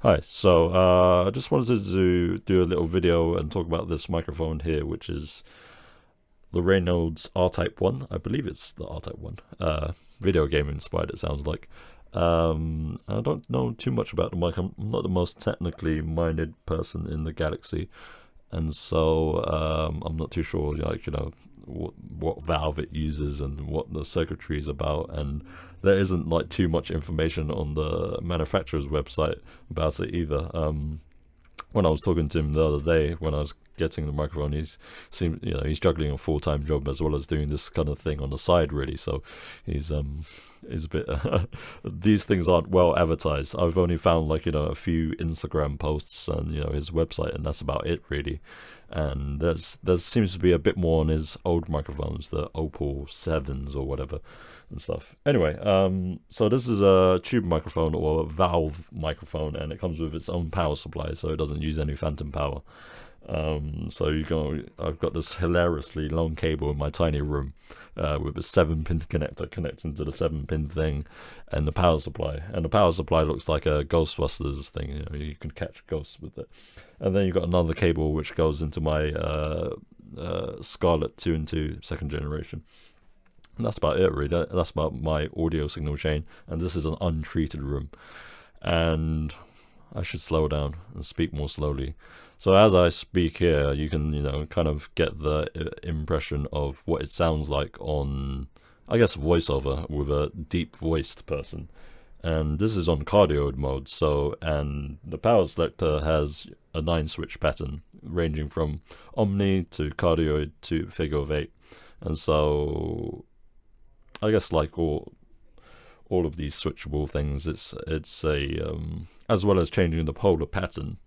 Hi, so I just wanted to do a little video and talk about this microphone here, which is the Reynolds R-Type 1. I believe it's the R-Type 1. Video game inspired, it sounds like. I don't know too much about the mic. I'm not the most technically minded person in the galaxy, and so I'm not too sure, like, what valve it uses and what the circuitry is about, and there isn't like too much information on the manufacturer's website about it either. When I was talking to him the other day when I was getting the microphone, he's juggling a full-time job as well as doing this kind of thing on the side, really. So he's a bit these things aren't well advertised. I've only found, like, a few Instagram posts and his website, and that's about it, really. And there seems to be a bit more on his old microphones, the Opal 7s or whatever and stuff. Anyway, so this is a tube microphone or a valve microphone, and it comes with its own power supply, so it doesn't use any phantom power. So I've got this hilariously long cable in my tiny room with a 7-pin connector connecting to the 7-pin thing and the power supply. And the power supply looks like a Ghostbusters thing. You can catch ghosts with it. And then you've got another cable which goes into my Scarlett 2 and 2 second generation. And that's about it, really. That's about my audio signal chain. And this is an untreated room. And I should slow down and speak more slowly. So as I speak here, you can, kind of get the impression of what it sounds like on, I guess, voiceover with a deep-voiced person. And this is on cardioid mode, and the power selector has a 9-switch pattern, ranging from omni to cardioid to figure of 8. And so, I guess, like all of these switchable things, it's a as well as changing the polar pattern,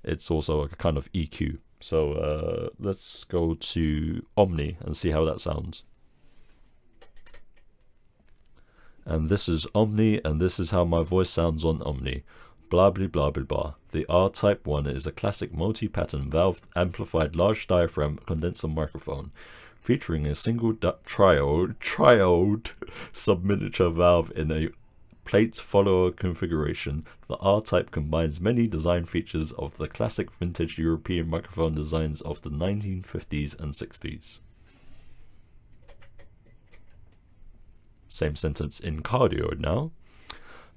it's also a kind of EQ. So let's go to Omni and see how that sounds. And this is Omni, and this is how my voice sounds on Omni. Blah blah blah blah blah. The R-Type 1 is a classic multi-pattern valve amplified large diaphragm condenser microphone, featuring a single triode sub-miniature valve in a plate follower configuration. The R-Type combines many design features of the classic vintage European microphone designs of the 1950s and 60s. Same sentence in cardioid now.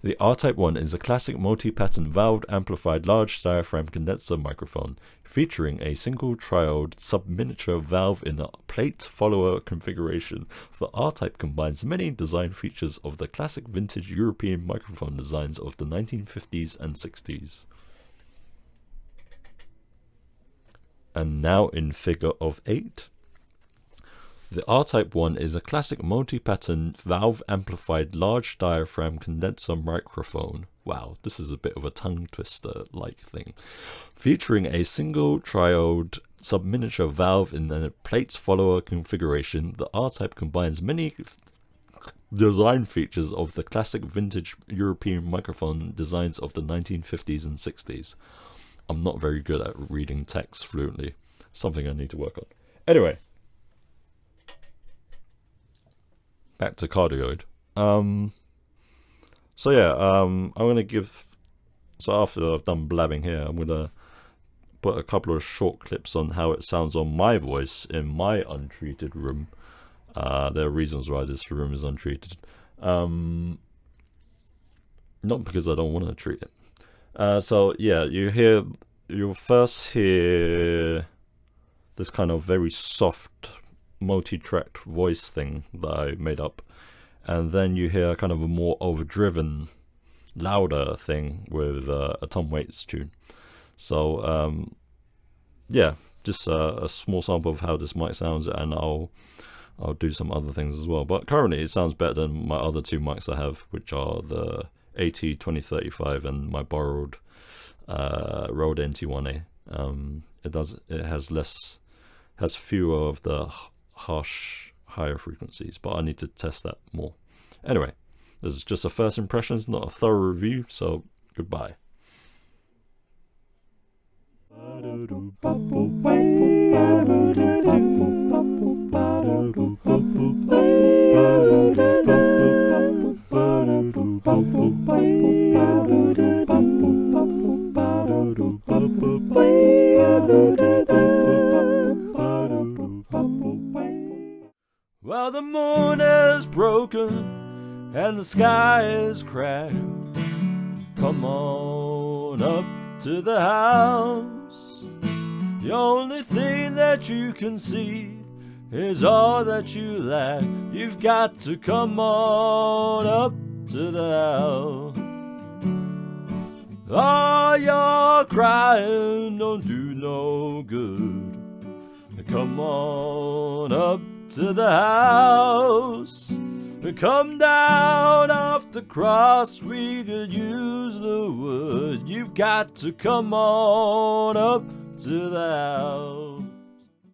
The R-Type 1 is a classic multi-pattern valved amplified large diaphragm condenser microphone, featuring a single triode sub-miniature valve in a plate follower configuration. The R-Type combines many design features of the classic vintage European microphone designs of the 1950s and 60s. And now in figure of 8. The R-Type 1 is a classic multi-pattern valve amplified large diaphragm condenser microphone. Wow, this is a bit of a tongue twister like thing. Featuring a single triode sub-miniature valve in a plate follower configuration, the R-Type combines many design features of the classic vintage European microphone designs of the 1950s and 60s. I'm not very good at reading text fluently. Something I need to work on. Anyway. Back to cardioid. I'm gonna give. So after I've done blabbing here, I'm gonna put a couple of short clips on how it sounds on my voice in my untreated room. There are reasons why this room is untreated. Not because I don't want to treat it. You'll first hear this kind of very soft multi-tracked voice thing that I made up, and then you hear kind of a more overdriven, louder thing with a Tom Waits tune. So just a small sample of how this mic sounds, and I'll do some other things as well. But currently it sounds better than my other two mics I have, which are the AT2035 and my borrowed Rode NT1A. It has fewer of the harsh higher frequencies, but I need to test that more. Anyway, this is just a first impressions, not a thorough review, so goodbye. and the sky is cracked. Come on up to the house. The only thing that you can see is all that you lack. You've got to come on up to the house. Oh, your crying don't do no good. Come on up to the house. Come down off the cross, we could use the wood. You've got to come on up to the house.